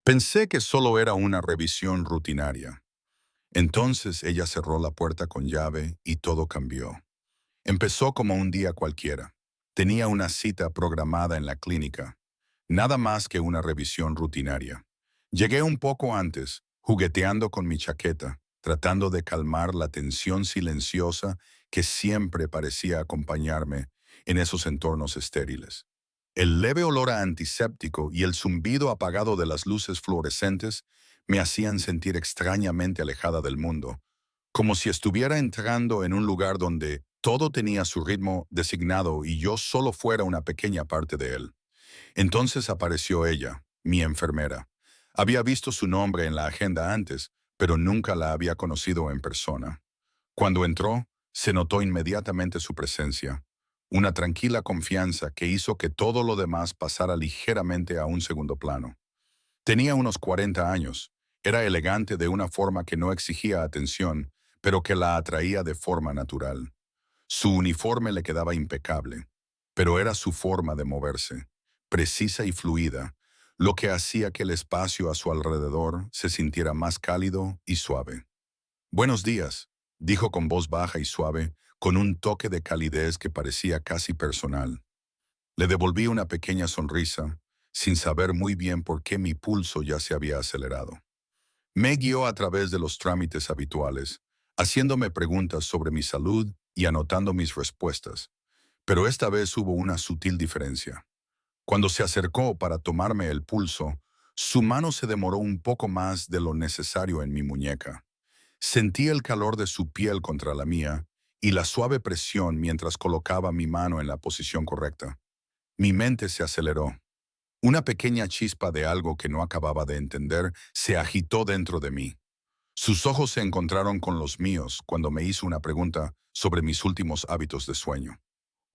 Pensé que solo era una revisión rutinaria. Entonces ella cerró la puerta con llave y todo cambió. Empezó como un día cualquiera. Tenía una cita programada en la clínica. Nada más que una revisión rutinaria. Llegué un poco antes, jugueteando con mi chaqueta, tratando de calmar la tensión silenciosa que siempre parecía acompañarme en esos entornos estériles. El leve olor a antiséptico y el zumbido apagado de las luces fluorescentes me hacían sentir extrañamente alejada del mundo, como si estuviera entrando en un lugar donde todo tenía su ritmo designado y yo solo fuera una pequeña parte de él. Entonces apareció ella, mi enfermera. Había visto su nombre en la agenda antes, pero nunca la había conocido en persona. Cuando entró, se notó inmediatamente su presencia, una tranquila confianza que hizo que todo lo demás pasara ligeramente a un segundo plano. Tenía unos 40 años, era elegante de una forma que no exigía atención, pero que la atraía de forma natural. Su uniforme le quedaba impecable, pero era su forma de moverse, precisa y fluida, lo que hacía que el espacio a su alrededor se sintiera más cálido y suave. «Buenos días», dijo con voz baja y suave, con un toque de calidez que parecía casi personal. Le devolví una pequeña sonrisa, sin saber muy bien por qué mi pulso ya se había acelerado. Me guió a través de los trámites habituales, haciéndome preguntas sobre mi salud y anotando mis respuestas. Pero esta vez hubo una sutil diferencia. Cuando se acercó para tomarme el pulso, su mano se demoró un poco más de lo necesario en mi muñeca. Sentí el calor de su piel contra la mía y la suave presión mientras colocaba mi mano en la posición correcta. Mi mente se aceleró. Una pequeña chispa de algo que no acababa de entender se agitó dentro de mí. Sus ojos se encontraron con los míos cuando me hizo una pregunta sobre mis últimos hábitos de sueño.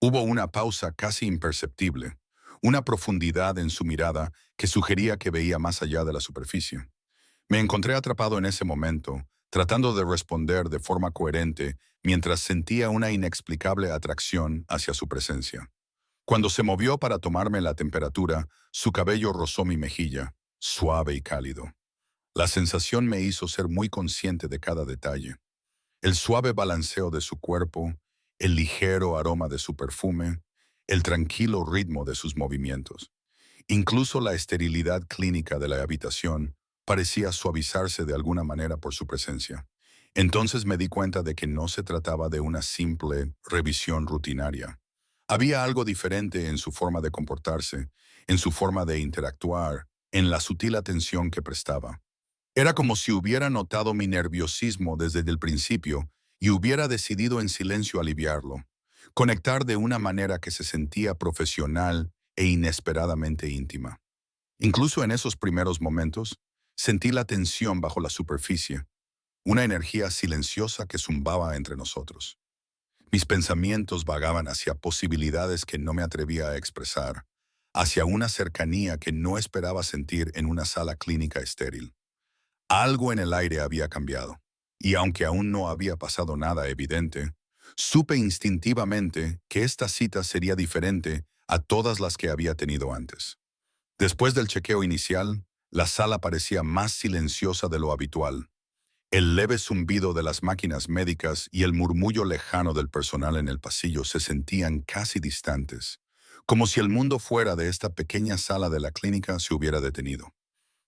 Hubo una pausa casi imperceptible, una profundidad en su mirada que sugería que veía más allá de la superficie. Me encontré atrapado en ese momento, tratando de responder de forma coherente mientras sentía una inexplicable atracción hacia su presencia. Cuando se movió para tomarme la temperatura, su cabello rozó mi mejilla, suave y cálido. La sensación me hizo ser muy consciente de cada detalle. El suave balanceo de su cuerpo, el ligero aroma de su perfume, el tranquilo ritmo de sus movimientos. Incluso la esterilidad clínica de la habitación parecía suavizarse de alguna manera por su presencia. Entonces me di cuenta de que no se trataba de una simple revisión rutinaria. Había algo diferente en su forma de comportarse, en su forma de interactuar, en la sutil atención que prestaba. Era como si hubiera notado mi nerviosismo desde el principio y hubiera decidido en silencio aliviarlo, conectar de una manera que se sentía profesional e inesperadamente íntima. Incluso en esos primeros momentos, sentí la tensión bajo la superficie, una energía silenciosa que zumbaba entre nosotros. Mis pensamientos vagaban hacia posibilidades que no me atrevía a expresar, hacia una cercanía que no esperaba sentir en una sala clínica estéril. Algo en el aire había cambiado, y aunque aún no había pasado nada evidente, supe instintivamente que esta cita sería diferente a todas las que había tenido antes. Después del chequeo inicial, la sala parecía más silenciosa de lo habitual. El leve zumbido de las máquinas médicas y el murmullo lejano del personal en el pasillo se sentían casi distantes, como si el mundo fuera de esta pequeña sala de la clínica se hubiera detenido.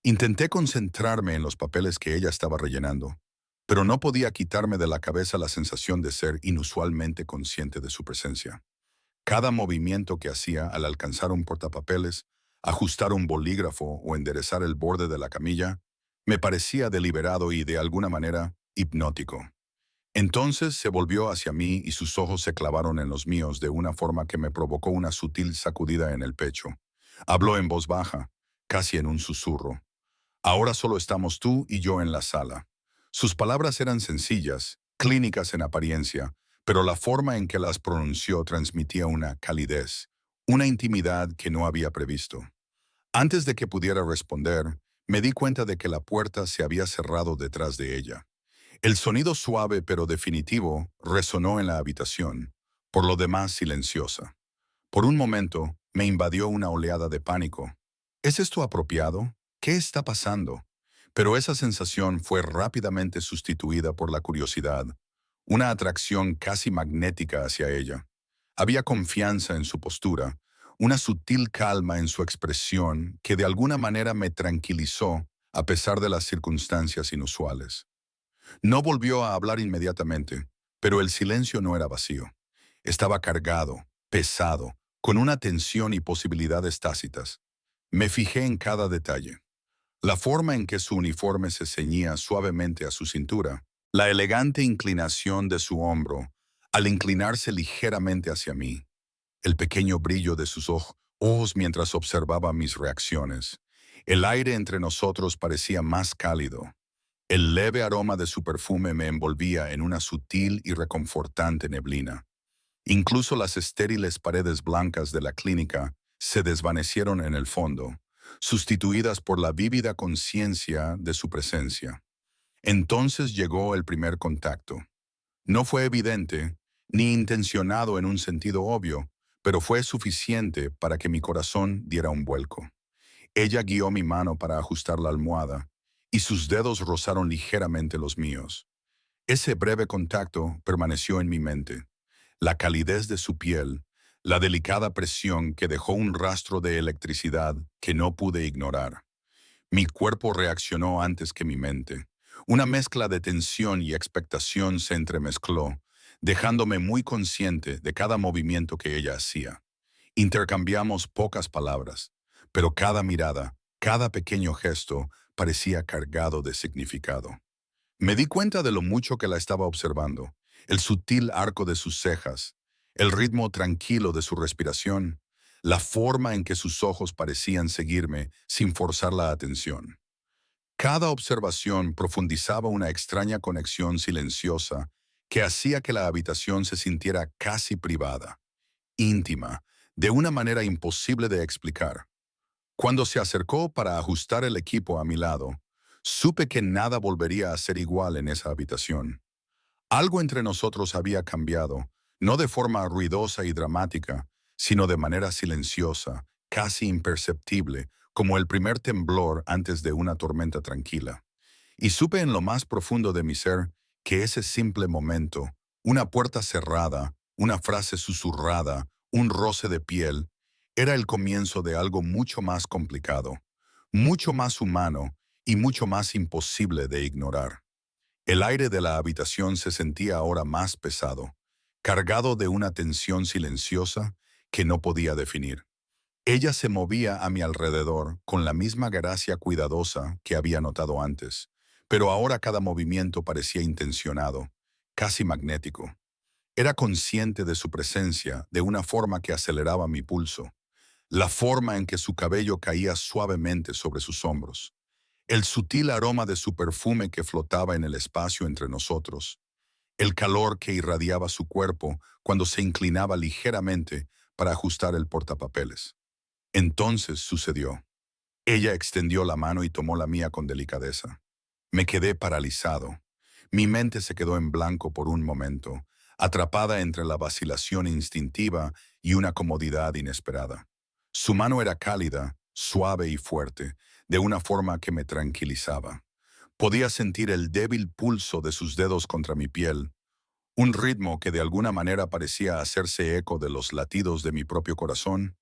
Intenté concentrarme en los papeles que ella estaba rellenando, pero no podía quitarme de la cabeza la sensación de ser inusualmente consciente de su presencia. Cada movimiento que hacía al alcanzar un portapapeles, ajustar un bolígrafo o enderezar el borde de la camilla, me parecía deliberado y de alguna manera hipnótico. Entonces se volvió hacia mí y sus ojos se clavaron en los míos de una forma que me provocó una sutil sacudida en el pecho. Habló en voz baja, casi en un susurro. «Ahora solo estamos tú y yo en la sala». Sus palabras eran sencillas, clínicas en apariencia, pero la forma en que las pronunció transmitía una calidez, una intimidad que no había previsto. Antes de que pudiera responder, me di cuenta de que la puerta se había cerrado detrás de ella. El sonido suave pero definitivo resonó en la habitación, por lo demás silenciosa. Por un momento, me invadió una oleada de pánico. ¿Es esto apropiado? ¿qué está pasando? Pero esa sensación fue rápidamente sustituida por la curiosidad, una atracción casi magnética hacia ella. Había confianza en su postura, una sutil calma en su expresión que de alguna manera me tranquilizó a pesar de las circunstancias inusuales. No volvió a hablar inmediatamente, pero el silencio no era vacío. Estaba cargado, pesado, con una tensión y posibilidades tácitas. Me fijé en cada detalle. La forma en que su uniforme se ceñía suavemente a su cintura, la elegante inclinación de su hombro al inclinarse ligeramente hacia mí, el pequeño brillo de sus ojos mientras observaba mis reacciones. El aire entre nosotros parecía más cálido. El leve aroma de su perfume me envolvía en una sutil y reconfortante neblina. Incluso las estériles paredes blancas de la clínica se desvanecieron en el fondo, sustituidas por la vívida conciencia de su presencia. Entonces llegó el primer contacto. No fue evidente, ni intencionado en un sentido obvio, pero fue suficiente para que mi corazón diera un vuelco. Ella guió mi mano para ajustar la almohada, y sus dedos rozaron ligeramente los míos. Ese breve contacto permaneció en mi mente. La calidez de su piel, la delicada presión que dejó un rastro de electricidad que no pude ignorar. Mi cuerpo reaccionó antes que mi mente. Una mezcla de tensión y expectación se entremezcló, dejándome muy consciente de cada movimiento que ella hacía. Intercambiamos pocas palabras, pero cada mirada, cada pequeño gesto parecía cargado de significado. Me di cuenta de lo mucho que la estaba observando, el sutil arco de sus cejas, el ritmo tranquilo de su respiración, la forma en que sus ojos parecían seguirme sin forzar la atención. Cada observación profundizaba una extraña conexión silenciosa que hacía que la habitación se sintiera casi privada, íntima, de una manera imposible de explicar. Cuando se acercó para ajustar el equipo a mi lado, supe que nada volvería a ser igual en esa habitación. Algo entre nosotros había cambiado, no de forma ruidosa y dramática, sino de manera silenciosa, casi imperceptible, como el primer temblor antes de una tormenta tranquila. Y supe en lo más profundo de mi ser que ese simple momento, una puerta cerrada, una frase susurrada, un roce de piel, era el comienzo de algo mucho más complicado, mucho más humano y mucho más imposible de ignorar. El aire de la habitación se sentía ahora más pesado, cargado de una tensión silenciosa que no podía definir. Ella se movía a mi alrededor con la misma gracia cuidadosa que había notado antes, pero ahora cada movimiento parecía intencionado, casi magnético. Era consciente de su presencia de una forma que aceleraba mi pulso, la forma en que su cabello caía suavemente sobre sus hombros, el sutil aroma de su perfume que flotaba en el espacio entre nosotros, el calor que irradiaba su cuerpo cuando se inclinaba ligeramente para ajustar el portapapeles. Entonces sucedió. Ella extendió la mano y tomó la mía con delicadeza. Me quedé paralizado. Mi mente se quedó en blanco por un momento, atrapada entre la vacilación instintiva y una comodidad inesperada. Su mano era cálida, suave y fuerte, de una forma que me tranquilizaba. Podía sentir el débil pulso de sus dedos contra mi piel, un ritmo que de alguna manera parecía hacerse eco de los latidos de mi propio corazón.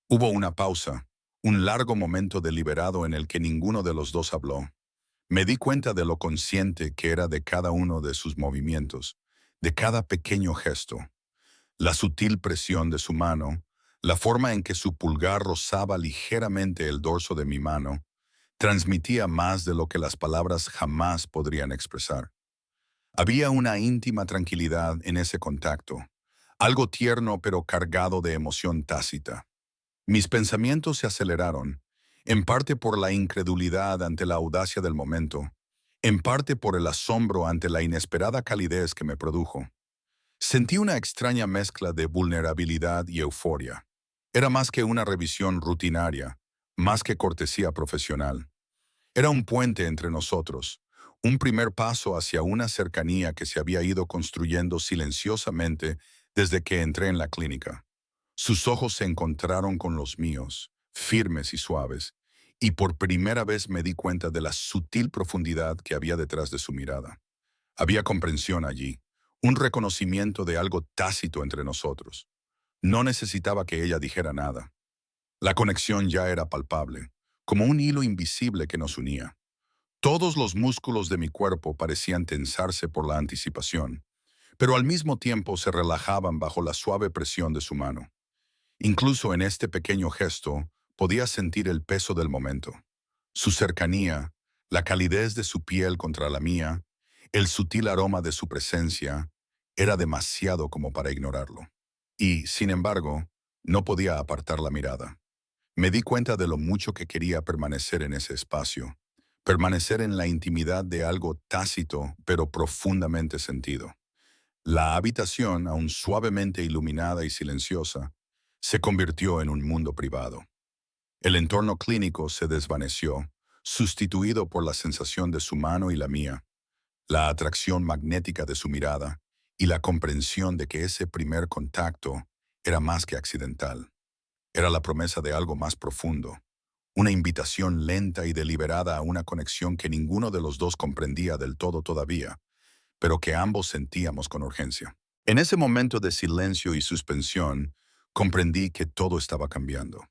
Hubo una pausa, un largo momento deliberado en el que ninguno de los dos habló. Me di cuenta de lo consciente que era de cada uno de sus movimientos, de cada pequeño gesto. La sutil presión de su mano, la forma en que su pulgar rozaba ligeramente el dorso de mi mano, transmitía más de lo que las palabras jamás podrían expresar. Había una íntima tranquilidad en ese contacto, algo tierno pero cargado de emoción tácita. Mis pensamientos se aceleraron, en parte por la incredulidad ante la audacia del momento, en parte por el asombro ante la inesperada calidez que me produjo. Sentí una extraña mezcla de vulnerabilidad y euforia. Era más que una revisión rutinaria, más que cortesía profesional. Era un puente entre nosotros, un primer paso hacia una cercanía que se había ido construyendo silenciosamente desde que entré en la clínica. Sus ojos se encontraron con los míos, firmes y suaves, y por primera vez me di cuenta de la sutil profundidad que había detrás de su mirada. Había comprensión allí, un reconocimiento de algo tácito entre nosotros. No necesitaba que ella dijera nada. La conexión ya era palpable, como un hilo invisible que nos unía. Todos los músculos de mi cuerpo parecían tensarse por la anticipación, pero al mismo tiempo se relajaban bajo la suave presión de su mano. Incluso en este pequeño gesto podía sentir el peso del momento. Su cercanía, la calidez de su piel contra la mía, el sutil aroma de su presencia, era demasiado como para ignorarlo. Y, sin embargo, no podía apartar la mirada. Me di cuenta de lo mucho que quería permanecer en ese espacio, permanecer en la intimidad de algo tácito pero profundamente sentido. La habitación, aún suavemente iluminada y silenciosa, se convirtió en un mundo privado. El entorno clínico se desvaneció, sustituido por la sensación de su mano y la mía, la atracción magnética de su mirada y la comprensión de que ese primer contacto era más que accidental. Era la promesa de algo más profundo, una invitación lenta y deliberada a una conexión que ninguno de los dos comprendía del todo todavía, pero que ambos sentíamos con urgencia. En ese momento de silencio y suspensión, comprendí que todo estaba cambiando.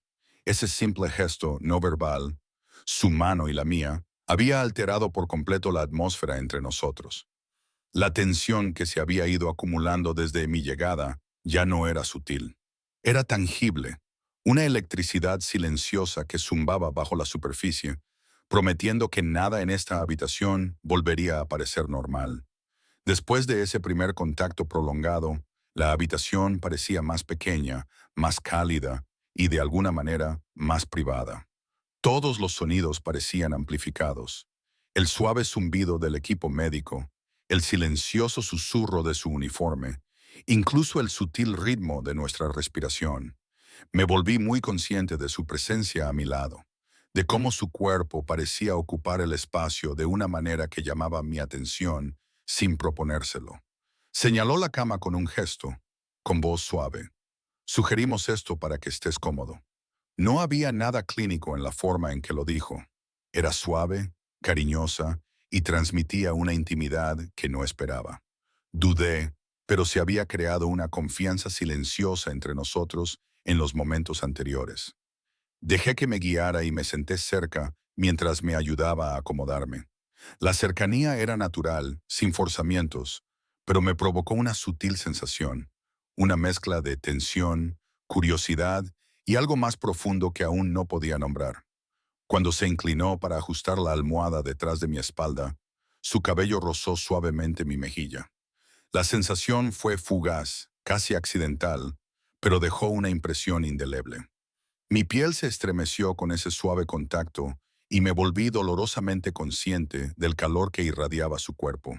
Ese simple gesto no verbal, su mano y la mía, había alterado por completo la atmósfera entre nosotros. La tensión que se había ido acumulando desde mi llegada ya no era sutil. Era tangible, una electricidad silenciosa que zumbaba bajo la superficie, prometiendo que nada en esta habitación volvería a parecer normal. Después de ese primer contacto prolongado, la habitación parecía más pequeña, más cálida y de alguna manera más privada. Todos los sonidos parecían amplificados. El suave zumbido del equipo médico, el silencioso susurro de su uniforme, incluso el sutil ritmo de nuestra respiración. Me volví muy consciente de su presencia a mi lado, de cómo su cuerpo parecía ocupar el espacio de una manera que llamaba mi atención sin proponérselo. Señaló la cama con un gesto, con voz suave. Sugerimos esto para que estés cómodo. No había nada clínico en la forma en que lo dijo. Era suave, cariñosa y transmitía una intimidad que no esperaba. Dudé, pero se había creado una confianza silenciosa entre nosotros en los momentos anteriores. Dejé que me guiara y me senté cerca mientras me ayudaba a acomodarme. La cercanía era natural, sin forzamientos, pero me provocó una sutil sensación, una mezcla de tensión, curiosidad y algo más profundo que aún no podía nombrar. Cuando se inclinó para ajustar la almohada detrás de mi espalda, su cabello rozó suavemente mi mejilla. La sensación fue fugaz, casi accidental, pero dejó una impresión indeleble. Mi piel se estremeció con ese suave contacto y me volví dolorosamente consciente del calor que irradiaba su cuerpo.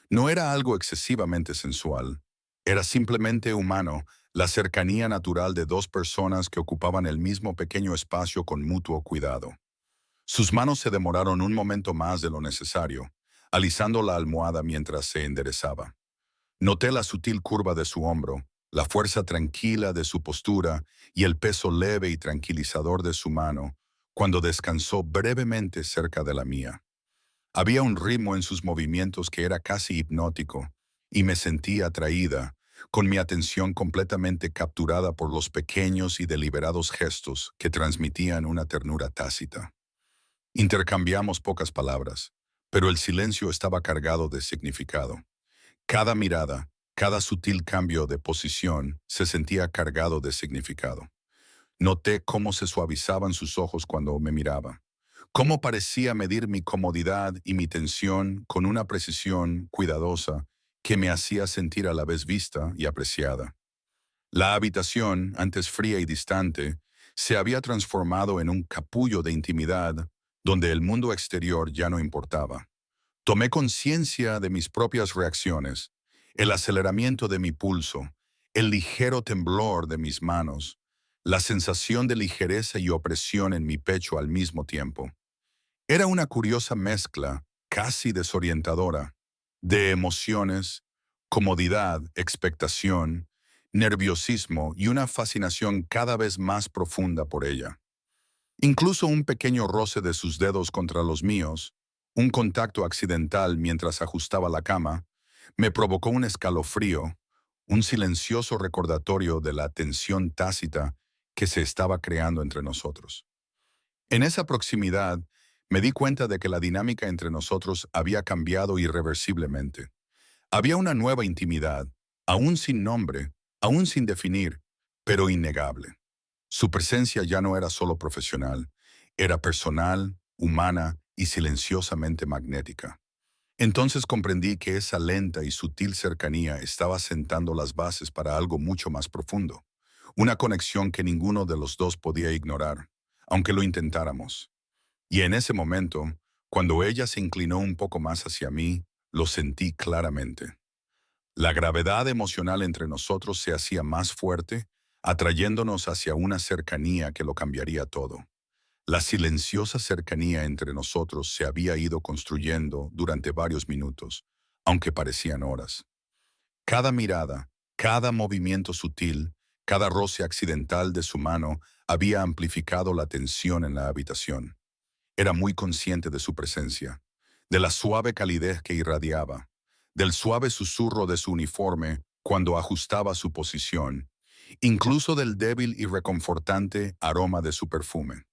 No era algo excesivamente sensual, era simplemente humano, la cercanía natural de dos personas que ocupaban el mismo pequeño espacio con mutuo cuidado. Sus manos se demoraron un momento más de lo necesario, alisando la almohada mientras se enderezaba. Noté la sutil curva de su hombro, la fuerza tranquila de su postura y el peso leve y tranquilizador de su mano cuando descansó brevemente cerca de la mía. Había un ritmo en sus movimientos que era casi hipnótico, y me sentí atraída, con mi atención completamente capturada por los pequeños y deliberados gestos que transmitían una ternura tácita. Intercambiamos pocas palabras, pero el silencio estaba cargado de significado. Cada mirada, cada sutil cambio de posición se sentía cargado de significado. Noté cómo se suavizaban sus ojos cuando me miraba, cómo parecía medir mi comodidad y mi tensión con una precisión cuidadosa que me hacía sentir a la vez vista y apreciada. La habitación, antes fría y distante, se había transformado en un capullo de intimidad donde el mundo exterior ya no importaba. Tomé conciencia de mis propias reacciones, el aceleramiento de mi pulso, el ligero temblor de mis manos, la sensación de ligereza y opresión en mi pecho al mismo tiempo. Era una curiosa mezcla, casi desorientadora, de emociones, comodidad, expectación, nerviosismo y una fascinación cada vez más profunda por ella. Incluso un pequeño roce de sus dedos contra los míos, un contacto accidental mientras ajustaba la cama, me provocó un escalofrío, un silencioso recordatorio de la tensión tácita que se estaba creando entre nosotros. En esa proximidad, me di cuenta de que la dinámica entre nosotros había cambiado irreversiblemente. Había una nueva intimidad, aún sin nombre, aún sin definir, pero innegable. Su presencia ya no era solo profesional, era personal, humana y silenciosamente magnética. Entonces comprendí que esa lenta y sutil cercanía estaba sentando las bases para algo mucho más profundo, una conexión que ninguno de los dos podía ignorar, aunque lo intentáramos. Y en ese momento, cuando ella se inclinó un poco más hacia mí, lo sentí claramente. La gravedad emocional entre nosotros se hacía más fuerte, atrayéndonos hacia una cercanía que lo cambiaría todo. La silenciosa cercanía entre nosotros se había ido construyendo durante varios minutos, aunque parecían horas. Cada mirada, cada movimiento sutil, cada roce accidental de su mano había amplificado la tensión en la habitación. Era muy consciente de su presencia, de la suave calidez que irradiaba, del suave susurro de su uniforme cuando ajustaba su posición, incluso del débil y reconfortante aroma de su perfume.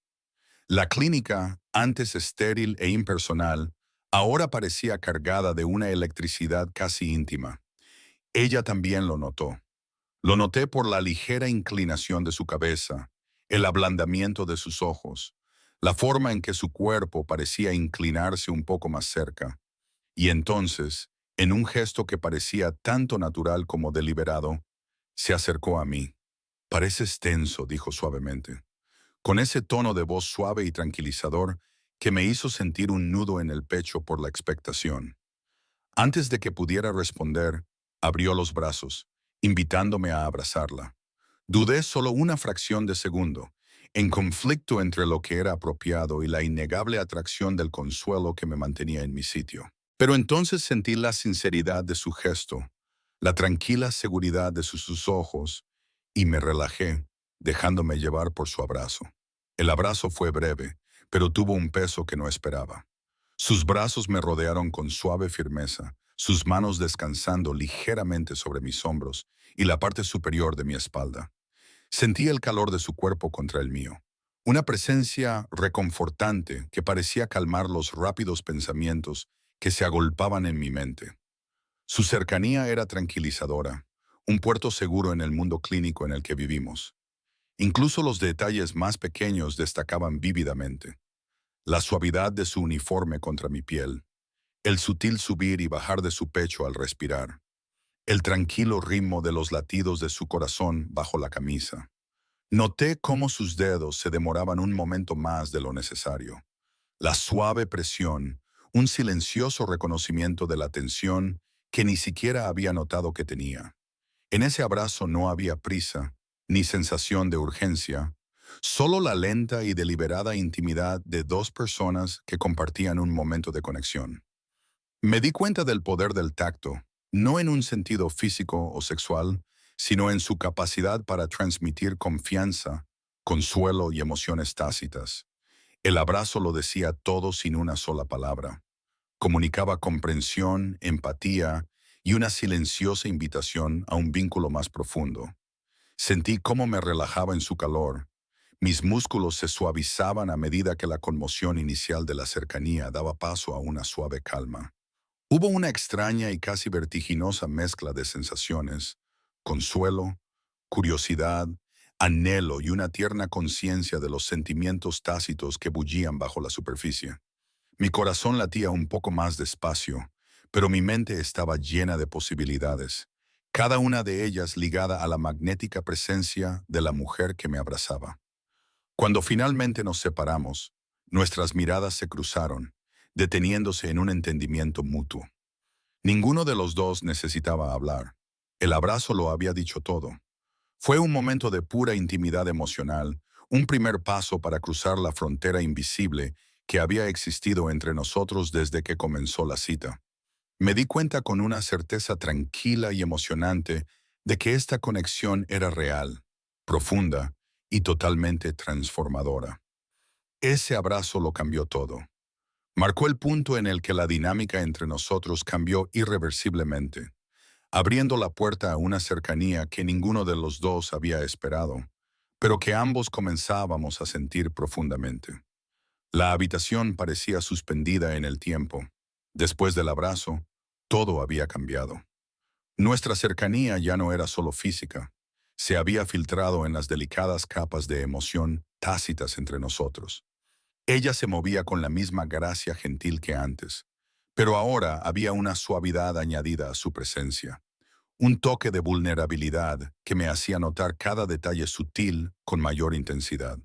La clínica, antes estéril e impersonal, ahora parecía cargada de una electricidad casi íntima. Ella también lo notó. Lo noté por la ligera inclinación de su cabeza, el ablandamiento de sus ojos, la forma en que su cuerpo parecía inclinarse un poco más cerca. Y entonces, en un gesto que parecía tanto natural como deliberado, se acercó a mí. «Pareces tenso», dijo suavemente, con ese tono de voz suave y tranquilizador que me hizo sentir un nudo en el pecho por la expectación. Antes de que pudiera responder, abrió los brazos, invitándome a abrazarla. Dudé solo una fracción de segundo, en conflicto entre lo que era apropiado y la innegable atracción del consuelo que me mantenía en mi sitio. Pero entonces sentí la sinceridad de su gesto, la tranquila seguridad de sus ojos, y me relajé, dejándome llevar por su abrazo. El abrazo fue breve, pero tuvo un peso que no esperaba. Sus brazos me rodearon con suave firmeza, sus manos descansando ligeramente sobre mis hombros y la parte superior de mi espalda. Sentí el calor de su cuerpo contra el mío, una presencia reconfortante que parecía calmar los rápidos pensamientos que se agolpaban en mi mente. Su cercanía era tranquilizadora, un puerto seguro en el mundo clínico en el que vivimos. Incluso los detalles más pequeños destacaban vívidamente. La suavidad de su uniforme contra mi piel, el sutil subir y bajar de su pecho al respirar, el tranquilo ritmo de los latidos de su corazón bajo la camisa. Noté cómo sus dedos se demoraban un momento más de lo necesario. La suave presión, un silencioso reconocimiento de la tensión que ni siquiera había notado que tenía. En ese abrazo no había prisa, ni sensación de urgencia, solo la lenta y deliberada intimidad de dos personas que compartían un momento de conexión. Me di cuenta del poder del tacto, no en un sentido físico o sexual, sino en su capacidad para transmitir confianza, consuelo y emociones tácitas. El abrazo lo decía todo sin una sola palabra. Comunicaba comprensión, empatía y una silenciosa invitación a un vínculo más profundo. Sentí cómo me relajaba en su calor. Mis músculos se suavizaban a medida que la conmoción inicial de la cercanía daba paso a una suave calma. Hubo una extraña y casi vertiginosa mezcla de sensaciones: consuelo, curiosidad, anhelo y una tierna conciencia de los sentimientos tácitos que bullían bajo la superficie. Mi corazón latía un poco más despacio, pero mi mente estaba llena de posibilidades, cada una de ellas ligada a la magnética presencia de la mujer que me abrazaba. Cuando finalmente nos separamos, nuestras miradas se cruzaron, deteniéndose en un entendimiento mutuo. Ninguno de los dos necesitaba hablar. El abrazo lo había dicho todo. Fue un momento de pura intimidad emocional, un primer paso para cruzar la frontera invisible que había existido entre nosotros desde que comenzó la cita. Me di cuenta con una certeza tranquila y emocionante de que esta conexión era real, profunda y totalmente transformadora. Ese abrazo lo cambió todo. Marcó el punto en el que la dinámica entre nosotros cambió irreversiblemente, abriendo la puerta a una cercanía que ninguno de los dos había esperado, pero que ambos comenzábamos a sentir profundamente. La habitación parecía suspendida en el tiempo. Después del abrazo, todo había cambiado. Nuestra cercanía ya no era solo física, se había filtrado en las delicadas capas de emoción tácitas entre nosotros. Ella se movía con la misma gracia gentil que antes, pero ahora había una suavidad añadida a su presencia, un toque de vulnerabilidad que me hacía notar cada detalle sutil con mayor intensidad.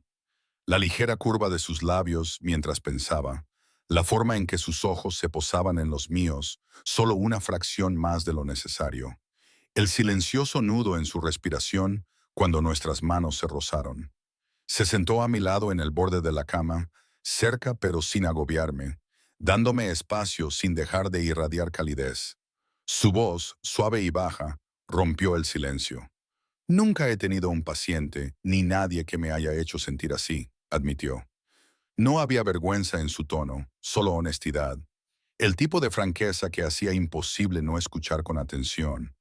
La ligera curva de sus labios mientras pensaba, la forma en que sus ojos se posaban en los míos, solo una fracción más de lo necesario. El silencioso nudo en su respiración cuando nuestras manos se rozaron. Se sentó a mi lado en el borde de la cama, cerca pero sin agobiarme, dándome espacio sin dejar de irradiar calidez. Su voz, suave y baja, rompió el silencio. Nunca he tenido un paciente, ni nadie que me haya hecho sentir así, admitió. No había vergüenza en su tono, solo honestidad. El tipo de franqueza que hacía imposible no escuchar con atención.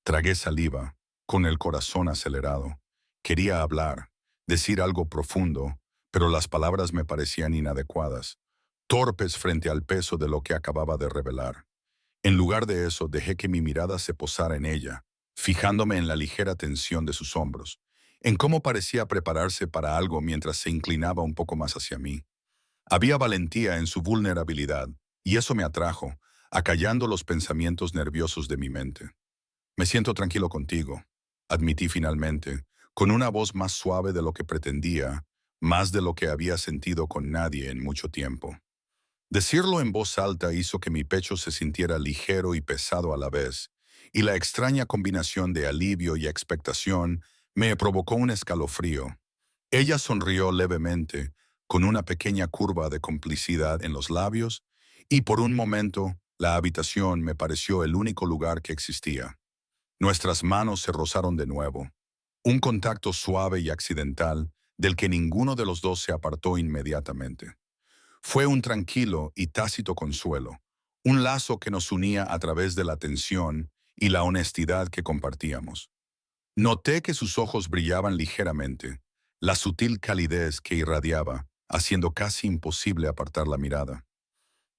Tragué saliva, con el corazón acelerado. Quería hablar, decir algo profundo, pero las palabras me parecían inadecuadas, torpes frente al peso de lo que acababa de revelar. En lugar de eso, dejé que mi mirada se posara en ella, fijándome en la ligera tensión de sus hombros, en cómo parecía prepararse para algo mientras se inclinaba un poco más hacia mí. Había valentía en su vulnerabilidad, y eso me atrajo, acallando los pensamientos nerviosos de mi mente. Me siento tranquilo contigo, admití finalmente, con una voz más suave de lo que pretendía, más de lo que había sentido con nadie en mucho tiempo. Decirlo en voz alta hizo que mi pecho se sintiera ligero y pesado a la vez, y la extraña combinación de alivio y expectación me provocó un escalofrío. Ella sonrió levemente, con una pequeña curva de complicidad en los labios, y por un momento la habitación me pareció el único lugar que existía. Nuestras manos se rozaron de nuevo, un contacto suave y accidental del que ninguno de los dos se apartó inmediatamente. Fue un tranquilo y tácito consuelo, un lazo que nos unía a través de la tensión y la honestidad que compartíamos. Noté que sus ojos brillaban ligeramente, la sutil calidez que irradiaba, haciendo casi imposible apartar la mirada.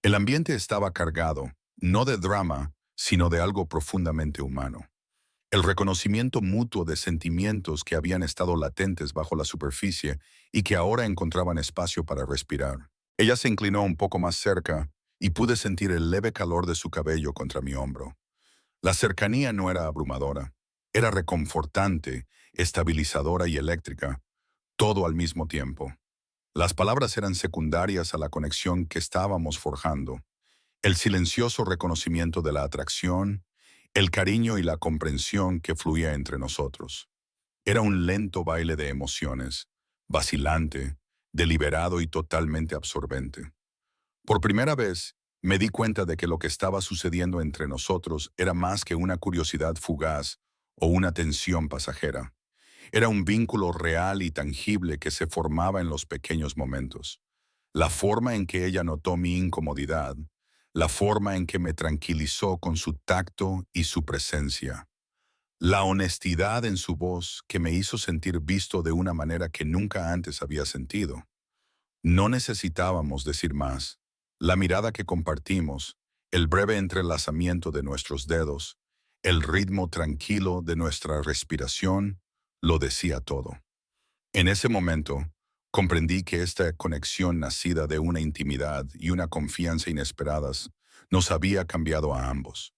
El ambiente estaba cargado, no de drama, sino de algo profundamente humano. El reconocimiento mutuo de sentimientos que habían estado latentes bajo la superficie y que ahora encontraban espacio para respirar. Ella se inclinó un poco más cerca y pude sentir el leve calor de su cabello contra mi hombro. La cercanía no era abrumadora, era reconfortante, estabilizadora y eléctrica, todo al mismo tiempo. Las palabras eran secundarias a la conexión que estábamos forjando. El silencioso reconocimiento de la atracción, el cariño y la comprensión que fluía entre nosotros. Era un lento baile de emociones, vacilante, deliberado y totalmente absorbente. Por primera vez, me di cuenta de que lo que estaba sucediendo entre nosotros era más que una curiosidad fugaz o una tensión pasajera. Era un vínculo real y tangible que se formaba en los pequeños momentos. La forma en que ella notó mi incomodidad, la forma en que me tranquilizó con su tacto y su presencia, la honestidad en su voz que me hizo sentir visto de una manera que nunca antes había sentido. No necesitábamos decir más. La mirada que compartimos, el breve entrelazamiento de nuestros dedos, el ritmo tranquilo de nuestra respiración, lo decía todo. En ese momento, comprendí que esta conexión nacida de una intimidad y una confianza inesperadas nos había cambiado a ambos.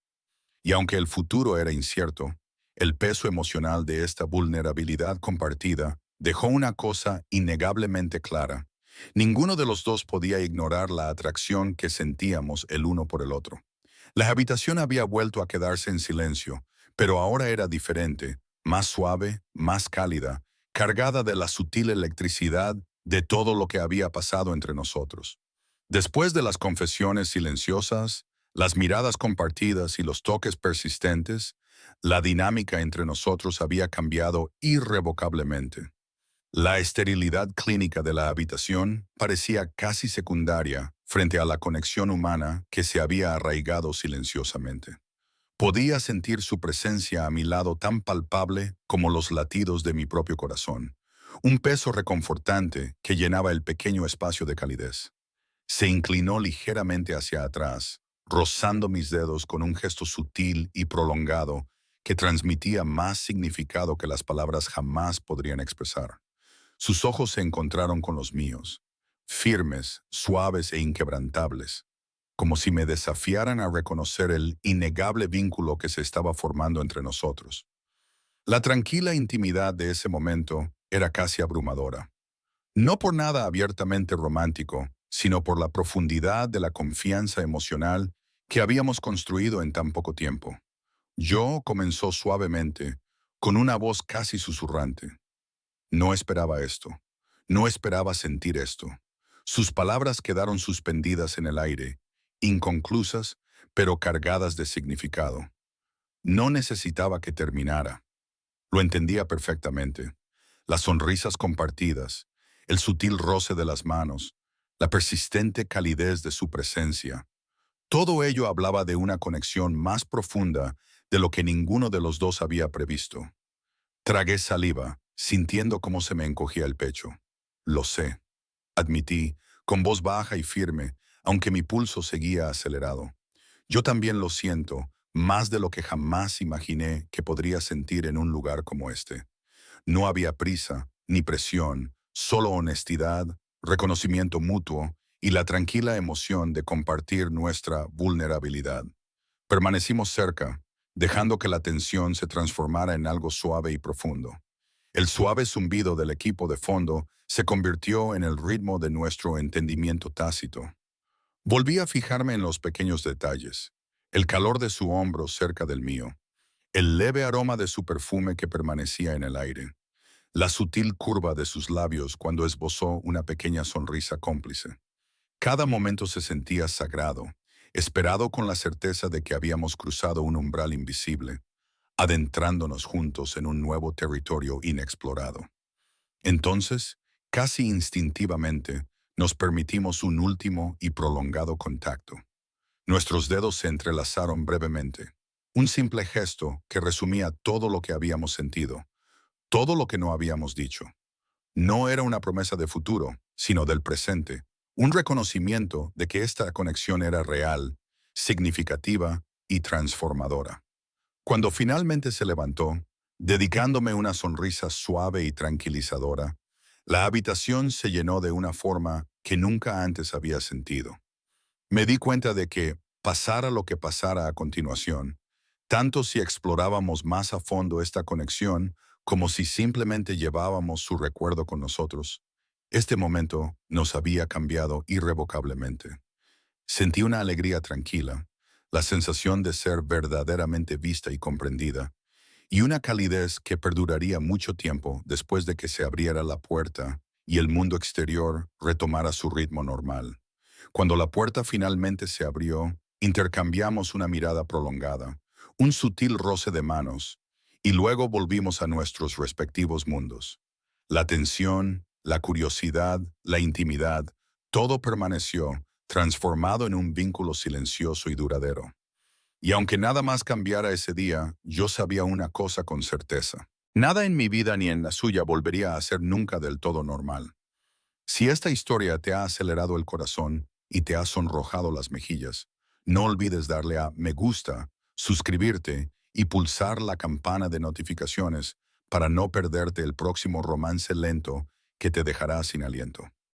Y aunque el futuro era incierto, el peso emocional de esta vulnerabilidad compartida dejó una cosa innegablemente clara. Ninguno de los dos podía ignorar la atracción que sentíamos el uno por el otro. La habitación había vuelto a quedarse en silencio, pero ahora era diferente, más suave, más cálida, cargada de la sutil electricidad de todo lo que había pasado entre nosotros. Después de las confesiones silenciosas, las miradas compartidas y los toques persistentes, la dinámica entre nosotros había cambiado irrevocablemente. La esterilidad clínica de la habitación parecía casi secundaria frente a la conexión humana que se había arraigado silenciosamente. Podía sentir su presencia a mi lado tan palpable como los latidos de mi propio corazón, un peso reconfortante que llenaba el pequeño espacio de calidez. Se inclinó ligeramente hacia atrás, rozando mis dedos con un gesto sutil y prolongado que transmitía más significado que las palabras jamás podrían expresar. Sus ojos se encontraron con los míos, firmes, suaves e inquebrantables, como si me desafiaran a reconocer el innegable vínculo que se estaba formando entre nosotros. La tranquila intimidad de ese momento era casi abrumadora. No por nada abiertamente romántico, sino por la profundidad de la confianza emocional que habíamos construido en tan poco tiempo. Yo comenzó suavemente, con una voz casi susurrante. No esperaba esto. No esperaba sentir esto. Sus palabras quedaron suspendidas en el aire, inconclusas, pero cargadas de significado. No necesitaba que terminara. Lo entendía perfectamente. Las sonrisas compartidas, el sutil roce de las manos, la persistente calidez de su presencia. Todo ello hablaba de una conexión más profunda de lo que ninguno de los dos había previsto. Tragué saliva, sintiendo cómo se me encogía el pecho. Lo sé, admití, con voz baja y firme, aunque mi pulso seguía acelerado. Yo también lo siento, más de lo que jamás imaginé que podría sentir en un lugar como este. No había prisa, ni presión, solo honestidad, reconocimiento mutuo y la tranquila emoción de compartir nuestra vulnerabilidad. Permanecimos cerca, dejando que la tensión se transformara en algo suave y profundo. El suave zumbido del equipo de fondo se convirtió en el ritmo de nuestro entendimiento tácito. Volví a fijarme en los pequeños detalles, el calor de su hombro cerca del mío, el leve aroma de su perfume que permanecía en el aire, la sutil curva de sus labios cuando esbozó una pequeña sonrisa cómplice. Cada momento se sentía sagrado, esperado con la certeza de que habíamos cruzado un umbral invisible, adentrándonos juntos en un nuevo territorio inexplorado. Entonces, casi instintivamente, nos permitimos un último y prolongado contacto. Nuestros dedos se entrelazaron brevemente, un simple gesto que resumía todo lo que habíamos sentido, todo lo que no habíamos dicho. No era una promesa de futuro, sino del presente, un reconocimiento de que esta conexión era real, significativa y transformadora. Cuando finalmente se levantó, dedicándome una sonrisa suave y tranquilizadora, la habitación se llenó de una forma que nunca antes había sentido. Me di cuenta de que, pasara lo que pasara a continuación, tanto si explorábamos más a fondo esta conexión como si simplemente llevábamos su recuerdo con nosotros, este momento nos había cambiado irrevocablemente. Sentí una alegría tranquila, la sensación de ser verdaderamente vista y comprendida, y una calidez que perduraría mucho tiempo después de que se abriera la puerta y el mundo exterior retomara su ritmo normal. Cuando la puerta finalmente se abrió, intercambiamos una mirada prolongada, un sutil roce de manos, y luego volvimos a nuestros respectivos mundos. La tensión, la curiosidad, la intimidad, todo permaneció, transformado en un vínculo silencioso y duradero. Y aunque nada más cambiara ese día, yo sabía una cosa con certeza. Nada en mi vida ni en la suya volvería a ser nunca del todo normal. Si esta historia te ha acelerado el corazón y te ha sonrojado las mejillas, no olvides darle a me gusta, suscribirte y pulsar la campana de notificaciones para no perderte el próximo romance lento que te dejará sin aliento.